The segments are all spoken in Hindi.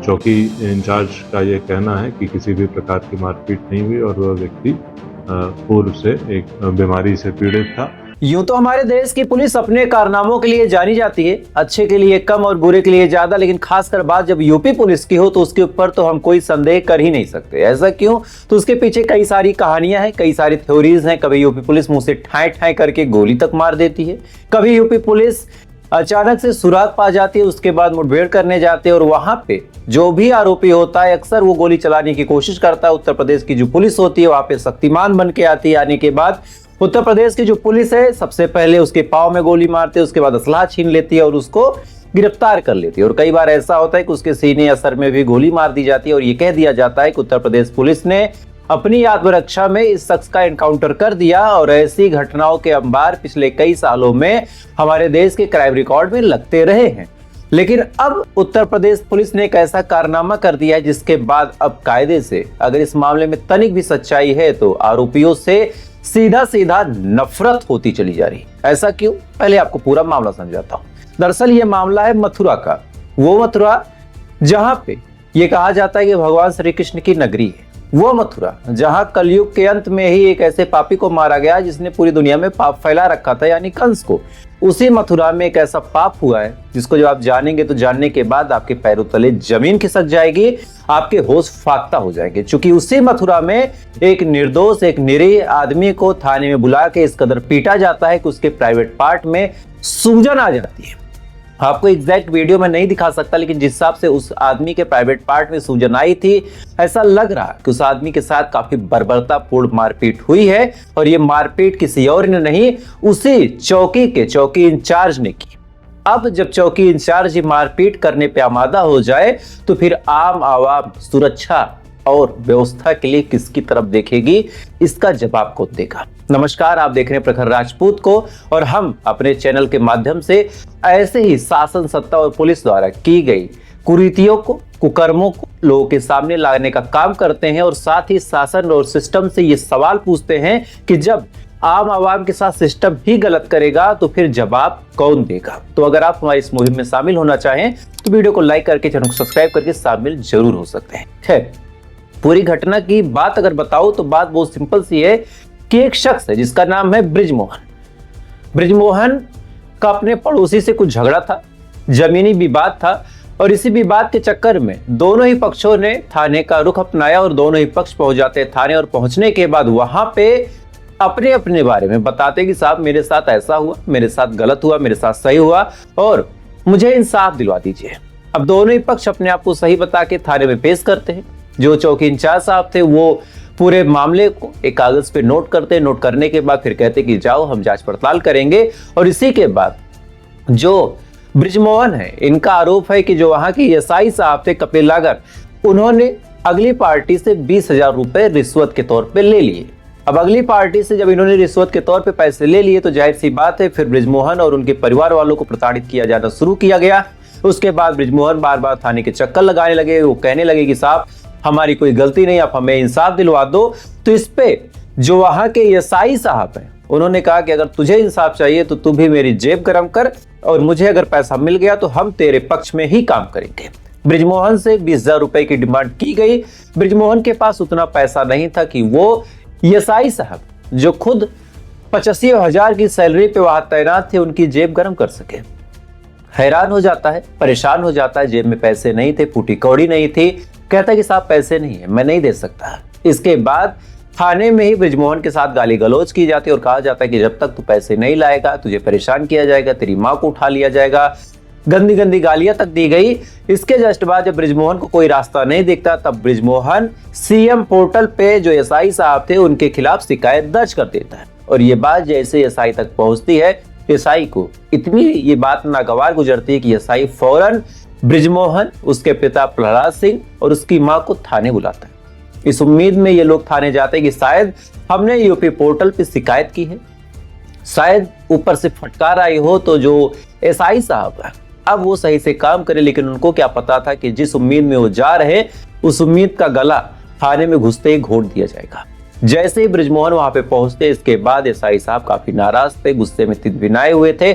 चौकी इंचार्ज का ये कहना है कि किसी भी प्रकार की मारपीट नहीं हुई और वह व्यक्ति पूर्व से एक बीमारी से पीड़ित था। यूं तो हमारे देश की पुलिस अपने कारनामों के लिए जानी जाती है, अच्छे के लिए कम और बुरे के लिए ज्यादा, लेकिन खासकर बात जब यूपी पुलिस की हो तो उसके ऊपर तो हम कोई संदेह कर ही नहीं सकते। ऐसा क्यों? तो उसके पीछे कई सारी कहानियां हैं, कई सारी थ्योरीज हैं। कभी यूपी पुलिस मुंह से ठाए ठाए करके गोली तक मार देती है, कभी यूपी पुलिस अचानक से सुराग पा जाती है, उसके बाद मुठभेड़ करने जाते हैं और वहां पे जो भी आरोपी होता है अक्सर वो गोली चलाने की कोशिश करता है। उत्तर प्रदेश की जो पुलिस होती है वहां पे शक्तिमान बन के आती है। आने के बाद उत्तर प्रदेश की जो पुलिस है सबसे पहले उसके पाँव में गोली मारती है, उसके बाद असलाह छीन लेती है और उसको गिरफ्तार कर लेती है। और कई बार ऐसा होता है कि उसके सीने या सर में भी गोली मार दी जाती है और ये कह दिया जाता है कि उत्तर प्रदेश पुलिस ने अपनी आत्मरक्षा में इस शख्स का एनकाउंटर कर दिया। और ऐसी घटनाओं के अंबार पिछले कई सालों में हमारे देश के क्राइम रिकॉर्ड में लगते रहे हैं। लेकिन अब उत्तर प्रदेश पुलिस ने एक ऐसा कारनामा कर दिया है जिसके बाद अब कायदे से अगर इस मामले में तनिक भी सच्चाई है तो आरोपियों से सीधा सीधा नफरत होती चली जा रही। ऐसा क्यों? पहले आपको पूरा मामला समझाता हूं। दरअसल ये मामला है मथुरा का, वो मथुरा जहां पे ये कहा जाता है कि भगवान श्री कृष्ण की नगरी है। वो मथुरा जहां कलयुग के अंत में ही एक ऐसे पापी को मारा गया जिसने पूरी दुनिया में पाप फैला रखा था, यानी कंस को। उसी मथुरा में एक ऐसा पाप हुआ है जिसको जब आप जानेंगे तो जानने के बाद आपके पैरों तले जमीन खिसक जाएगी, आपके होश फाख्ता हो जाएंगे। क्योंकि उसी मथुरा में एक निर्दोष, एक निरीह आदमी को थाने में बुला के इस कदर पीटा जाता है कि उसके प्राइवेट पार्ट में सूजन आ जाती है। आपको एग्जैक्ट वीडियो में नहीं दिखा सकता, लेकिन जिस हिसाब से उस आदमी के प्राइवेट पार्ट में सूजन आई थी, ऐसा लग रहा कि उस आदमी के साथ काफी बर्बरतापूर्ण मारपीट हुई है। और ये मारपीट किसी और ने नहीं, उसी चौकी के चौकी इंचार्ज ने की। अब जब चौकी इंचार्ज मारपीट करने पे आमादा हो जाए तो फिर आम आवाम सुरक्षा और व्यवस्था के लिए किसकी तरफ देखेगी, इसका जवाब कौन देगा। नमस्कार, आप देख रहे हैं प्रखर राजपूत को और हम अपने चैनल के माध्यम से ऐसे ही शासन, सत्ता और पुलिस द्वारा की गई कुरीतियों को, कुकर्मों को लोगों के सामने लाने का काम करते हैं। और साथ ही शासन और सिस्टम से ये सवाल पूछते हैं कि जब आम आवाम के साथ सिस्टम ही गलत करेगा तो फिर जवाब कौन देगा। तो अगर आप हमारी इस मुहिम में शामिल होना चाहें तो वीडियो को लाइक करके, चैनल को सब्सक्राइब करके शामिल जरूर हो सकते हैं। खैर, पूरी घटना की बात अगर बताऊं तो बात बहुत सिंपल सी है कि एक शख्स है जिसका नाम है बृजमोहन। बृजमोहन का अपने पड़ोसी से कुछ झगड़ा था, जमीनी विवाद था। और इसी विवाद के चक्कर में दोनों ही पक्षों ने थाने का रुख अपनाया और दोनों ही पक्ष पहुंच जाते थाने। और पहुंचने के बाद वहां पे अपने अपने बारे में बताते कि साहब मेरे साथ ऐसा हुआ, मेरे साथ गलत हुआ, मेरे साथ सही हुआ और मुझे इंसाफ दिलवा दीजिए। अब दोनों ही पक्ष अपने आप को सही बता के थाने में पेश करते हैं। जो चौकी इंचार्ज साहब थे वो पूरे मामले को एक कागज पे नोट करते, नोट करने के बाद फिर कहते कि जाओ हम जांच पड़ताल करेंगे। और इसी के बाद जो बृजमोहन है, इनका आरोप है कि जो वहां के एसआई साहब थे कपिल लागर, उन्होंने अगली पार्टी से 20,000 रुपए रिश्वत के तौर पे ले लिए। अब अगली पार्टी से जब इन्होंने रिश्वत के तौर पे पैसे ले लिए तो जाहिर सी बात है फिर बृजमोहन और उनके परिवार वालों को प्रताड़ित किया जाना शुरू किया गया। उसके बाद बृजमोहन बार बार थाने के चक्कर लगाने लगे। वो कहने लगे कि साहब हमारी कोई गलती नहीं, आप हमें इंसाफ दिलवा दो। तो इस पे जो वहां के एसआई साहब हैं उन्होंने कहा कि अगर तुझे इंसाफ चाहिए तो तू भी मेरी जेब गरम कर और मुझे अगर पैसा मिल गया तो हम तेरे पक्ष में ही काम करेंगे। बृजमोहन से 20,000 रुपए की डिमांड की गई। बृजमोहन के पास उतना पैसा नहीं था कि वो एसआई साहब जो खुद 85,000 की सैलरी पे वहां तैनात थे उनकी जेब गरम कर सके। हैरान हो जाता है, परेशान हो जाता है, जेब में पैसे नहीं थे, फूटी कौड़ी नहीं थी। कहता है कि साहब पैसे नहीं है, मैं नहीं दे सकता। इसके बाद थाने में ही बृजमोहन के साथ गाली गलौज की जाती है और कहा जाता है कि जब तक तू पैसे नहीं लाएगा तुझे परेशान किया जाएगा, तेरी माँ को उठा लिया जाएगा। गंदी गंदी गालियां तक दी गई। इसके जस्ट बाद जब बृजमोहन को कोई रास्ता नहीं दिखता तब बृजमोहन सीएम पोर्टल पे जो एसआई साहब थे उनके खिलाफ शिकायत दर्ज कर देता है। और ये बात जैसे एसआई तक पहुंचती है, एसआई को इतनी ये बात नागवार गुजरती है कि एसआई फौरन बृजमोहन, उसके पिता प्रहलाद सिंह और उसकी मां को थाने बुलाता है। इस उम्मीद में ये लोग थाने जाते हैं कि शायद हमने यूपी पोर्टल पे शिकायत की है, शायद ऊपर से फटकार आई हो तो जो एसआई साहब है अब वो सही से काम करे। लेकिन उनको क्या पता था कि जिस उम्मीद में वो जा रहे उस उम्मीद का गला थाने में घुसते ही घोट दिया जाएगा। जैसे ही बृजमोहन वहां पे पहुंचते इसके बाद एसआई साहब काफी नाराज थे, गुस्से में तिनतिनाए हुए थे।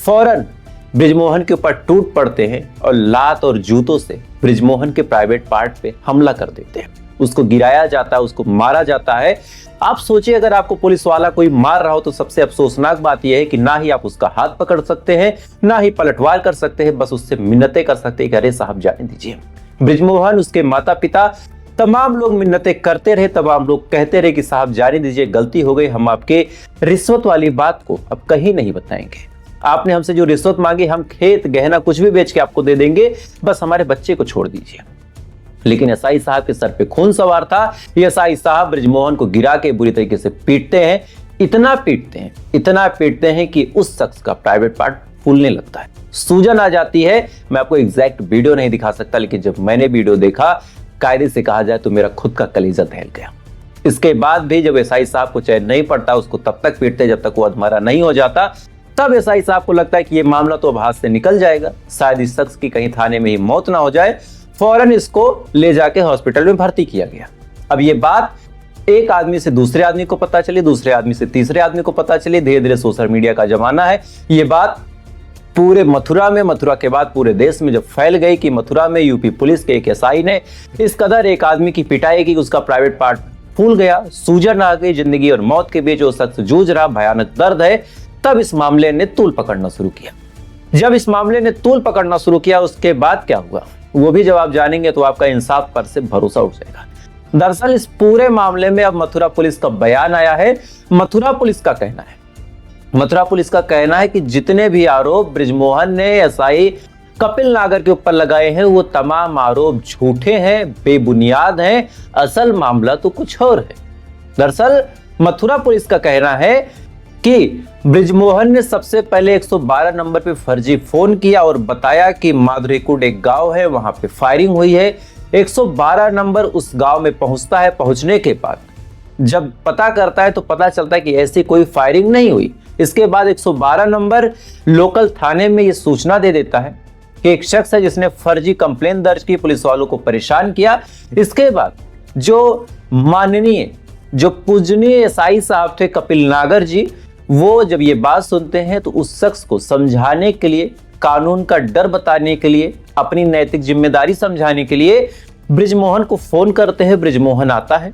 फौरन ब्रिजमोहन के ऊपर टूट पड़ते हैं और लात और जूतों से ब्रिजमोहन के प्राइवेट पार्ट पे हमला कर देते हैं। उसको गिराया जाता है, उसको मारा जाता है। आप सोचिए अगर आपको पुलिस वाला कोई मार रहा हो तो सबसे अफसोसनाक बात यह है कि ना ही आप उसका हाथ पकड़ सकते हैं, ना ही पलटवार कर सकते हैं, बस उससे मिन्नतें कर सकते हैं कि अरे साहब जाने दीजिए। ब्रिजमोहन, उसके माता पिता, तमाम लोग मिन्नतें करते रहे, तमाम लोग कहते रहे कि साहब जाने दीजिए, गलती हो गई, हम आपके रिश्वत वाली बात को अब कहीं नहीं बताएंगे। आपने हमसे जो रिश्वत मांगी हम खेत गहना कुछ भी बेच के आपको दे देंगे, बस हमारे बच्चे को छोड़ दीजिए। लेकिन एसआई साहब के सर पे खून सवार था। ये एसआई साहब ब्रिजमोहन को गिरा के बुरी तरीके से पीटते हैं, इतना पीटते हैं कि उस शख्स का प्राइवेट पार्ट फूलने लगता है, सूजन आ जाती है। मैं आपको एग्जैक्ट वीडियो नहीं दिखा सकता, लेकिन जब मैंने वीडियो देखा, कायदे से कहा जाए तो मेरा खुद का कलेजा दहल गया। इसके बाद भी जब एसआई साहब को चैन नहीं पड़ता, उसको तब तक पीटते जब तक वो अधमरा नहीं हो जाता। तब एसआई साहब को लगता है कि ये मामला तो अब हाथ से निकल जाएगा, शायद इस शख्स की कहीं थाने में ही मौत ना हो जाए। फौरन इसको ले जाके हॉस्पिटल में भर्ती किया गया। अब ये बात एक आदमी से दूसरे आदमी को पता चली, दूसरे आदमी से तीसरे आदमी को पता चली। धीरे धीरे सोशल मीडिया का जमाना है, ये बात पूरे मथुरा में, मथुरा के बाद पूरे देश में जब फैल गई कि मथुरा में यूपी पुलिस के एक एसआई ने इस कदर एक आदमी की पिटाई की, उसका प्राइवेट पार्ट फूल गया, सूजन आ गई, जिंदगी और मौत के बीच वो शख्स जूझ रहा, भयानक दर्द है। तब इस मामले ने तूल पकड़ना शुरू किया। जब इस मामले ने तूल पकड़ना शुरू किया, उसके बाद क्या हुआ वो भी जब आप जानेंगे तो आपका इंसाफ पर से भरोसा उठ जाएगा। दरअसल इस पूरे मामले में अब मथुरा पुलिस का बयान आया है। मथुरा पुलिस का कहना है कि जितने भी आरोप ब्रिजमोहन ने एसआई कपिल नागर के ऊपर लगाए हैं, वो तमाम आरोप झूठे हैं, बेबुनियाद हैं। असल मामला तो कुछ और है। दरअसल मथुरा पुलिस का कहना है कि ब्रिजमोहन ने सबसे पहले 112 नंबर पे फर्जी फोन किया और बताया कि माधुरीकुंड एक गांव है, वहां पे फायरिंग हुई है। 112 नंबर उस गांव में पहुंचता है। पहुंचने के बाद जब पता करता है तो पता चलता है कि ऐसी कोई फायरिंग नहीं हुई। इसके बाद 112 नंबर लोकल थाने में ये सूचना दे देता है कि एक शख्स है जिसने फर्जी कंप्लेन दर्ज की, पुलिस वालों को परेशान किया। इसके बाद जो माननीय, जो पूजनीय एसआई साहब थे कपिल नागर जी, वो जब ये बात सुनते हैं तो उस शख्स को समझाने के लिए, कानून का डर बताने के लिए, अपनी नैतिक जिम्मेदारी समझाने के लिए ब्रिजमोहन को फोन करते हैं। ब्रिजमोहन आता है।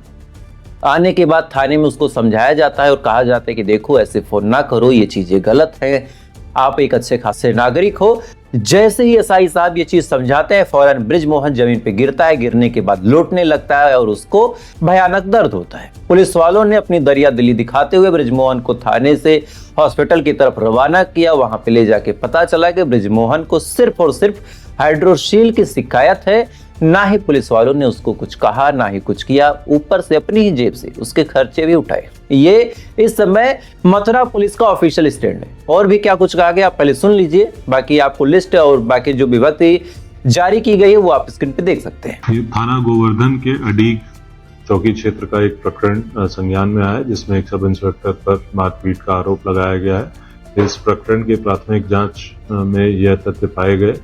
आने के बाद थाने में उसको समझाया जाता है और कहा जाता है कि देखो ऐसे फोन ना करो, ये चीजें गलत हैं, आप एक अच्छे खासे नागरिक हो। जैसे ही एसआई साहब ये चीज समझाते हैं, फौरन ब्रिजमोहन जमीन पे गिरता है। गिरने के बाद लौटने लगता है और उसको भयानक दर्द होता है। पुलिस वालों ने अपनी दरिया दिली दिखाते हुए ब्रिजमोहन को थाने से हॉस्पिटल की तरफ रवाना किया। वहां पे ले जाके पता चला कि ब्रिजमोहन को सिर्फ और सिर्फ हाइड्रोसील की शिकायत है। ना ही पुलिस वालों ने उसको कुछ कहा, ना ही कुछ किया, ऊपर से अपनी ही जेब से उसके खर्चे भी उठाए। ये इस समय मथुरा पुलिस का ऑफिशियल स्टैंड है। और भी क्या कुछ कहा गया आप पहले सुन लीजिए, बाकी आपको लिस्ट और बाकी जो विभक्ति जारी की गई है वो आप स्क्रीन पे देख सकते हैं। ये थाना गोवर्धन के अडीग चौकी क्षेत्र का एक प्रकरण संज्ञान में आया, जिसमें एक सब इंस्पेक्टर पर मारपीट का आरोप लगाया गया है। इस प्रकरण की प्राथमिक जांच में यह तथ्य पाए गए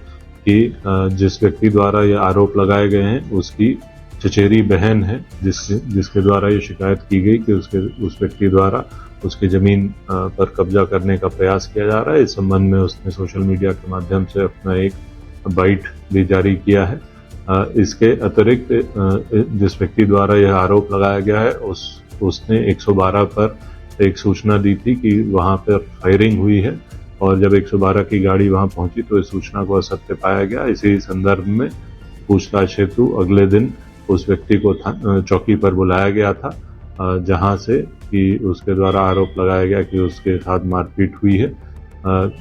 कि जिस व्यक्ति द्वारा ये आरोप लगाए गए हैं उसकी चचेरी बहन है, जिसके द्वारा ये शिकायत की गई कि उस व्यक्ति द्वारा उसकी जमीन पर कब्जा करने का प्रयास किया जा रहा है। इस संबंध में उसने सोशल मीडिया के माध्यम से अपना एक बाइट भी जारी किया है। इसके अतिरिक्त जिस व्यक्ति द्वारा यह आरोप लगाया गया है उसने 112 पर एक सूचना दी थी कि वहां पर फायरिंग हुई है, और जब 112 की गाड़ी वहां पहुंची तो इस सूचना को असत्य पाया गया। इसी संदर्भ में पूछताछ हेतु अगले दिन उस व्यक्ति को चौकी पर बुलाया गया था, जहां से कि उसके द्वारा आरोप लगाया गया कि उसके साथ मारपीट हुई है।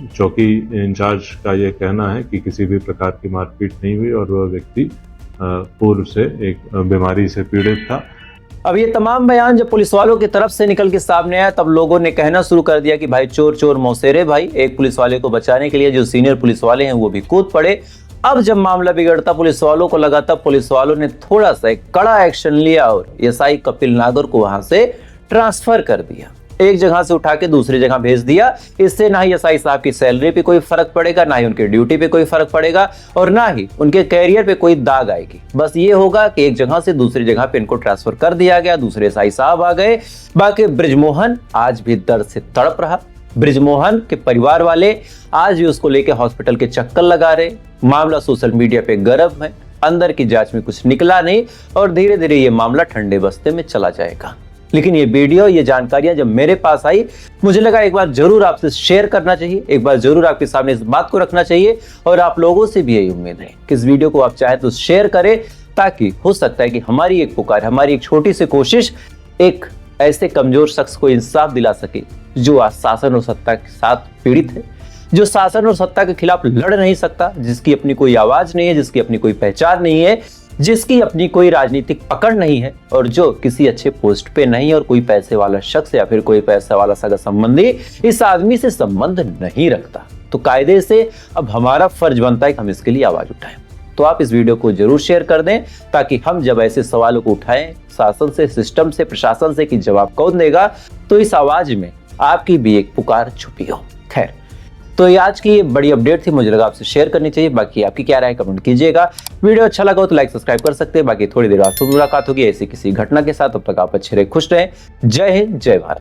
चौकी इंचार्ज का यह कहना है कि किसी भी प्रकार की मारपीट नहीं हुई और वह व्यक्ति पूर्व से एक बीमारी से पीड़ित था। अब ये तमाम बयान जब पुलिस वालों की तरफ से निकल के सामने आया, तब लोगों ने कहना शुरू कर दिया कि भाई चोर चोर मौसेरे भाई। एक पुलिस वाले को बचाने के लिए जो सीनियर पुलिस वाले हैं वो भी कूद पड़े। अब जब मामला बिगड़ता पुलिस वालों को लगा, तब पुलिस वालों ने थोड़ा सा एक कड़ा एक्शन लिया और एसआई कपिल नागर को वहां से ट्रांसफर कर दिया, एक जगह से उठा के दूसरी जगह भेज दिया। इससे ना ही एसआई साहब की सैलरी पे कोई फर्क पड़ेगा, ना ही उनके ड्यूटी पे कोई फर्क पड़ेगा, और ना ही उनके कैरियर पे कोई दाग आएगी। बस ये होगा कि एक जगह से दूसरी जगह पे इनको ट्रांसफर कर दिया गया, दूसरे एसआई साहब आ गए। बाकी ब्रिजमोहन आज भी दर्द से तड़प रहा, ब्रिजमोहन के परिवार वाले आज भी उसको लेके हॉस्पिटल के चक्कर लगा रहे। मामला सोशल मीडिया पे गर्म है, अंदर की जांच में कुछ निकला नहीं और धीरे धीरे ये मामला ठंडे बस्ते में चला जाएगा। लेकिन ये वीडियो, ये जानकारियां जब मेरे पास आई, मुझे लगा एक बार जरूर आपसे शेयर करना चाहिए, एक बार जरूर आपके सामने इस बात को रखना चाहिए। और आप लोगों से भी यही उम्मीद है कि इस वीडियो को आप चाहे तो शेयर करें, ताकि हो सकता है कि हमारी एक पुकार, हमारी एक छोटी सी कोशिश एक ऐसे कमजोर शख्स को इंसाफ दिला सके जो आज शासन और सत्ता के साथ पीड़ित है, जो शासन और सत्ता के खिलाफ लड़ नहीं सकता, जिसकी अपनी कोई आवाज नहीं है, जिसकी अपनी कोई पहचान नहीं है, जिसकी अपनी कोई राजनीतिक पकड़ नहीं है और जो किसी अच्छे पोस्ट पे नहीं है और कोई पैसे वाला शख्स या फिर कोई पैसा वाला सगा संबंधी इस आदमी से संबंध नहीं रखता। तो कायदे से अब हमारा फर्ज बनता है कि हम इसके लिए आवाज उठाएं। तो आप इस वीडियो को जरूर शेयर कर दें, ताकि हम जब ऐसे सवालों को उठाएं शासन से, सिस्टम से, प्रशासन से कि जवाब कौन देगा, तो इस आवाज में आपकी भी एक पुकार छुपी हो। खैर, तो ये आज की ये बड़ी अपडेट थी, मुझे लगा आपसे शेयर करनी चाहिए। बाकी आपकी क्या राय कमेंट कीजिएगा। वीडियो अच्छा लगा हो तो लाइक सब्सक्राइब कर सकते हैं। बाकी थोड़ी देर बाद फिर मुलाकात होगी ऐसी किसी घटना के साथ। तब तक आप अच्छे रहे, खुश रहें। जय हिंद, जय भारत।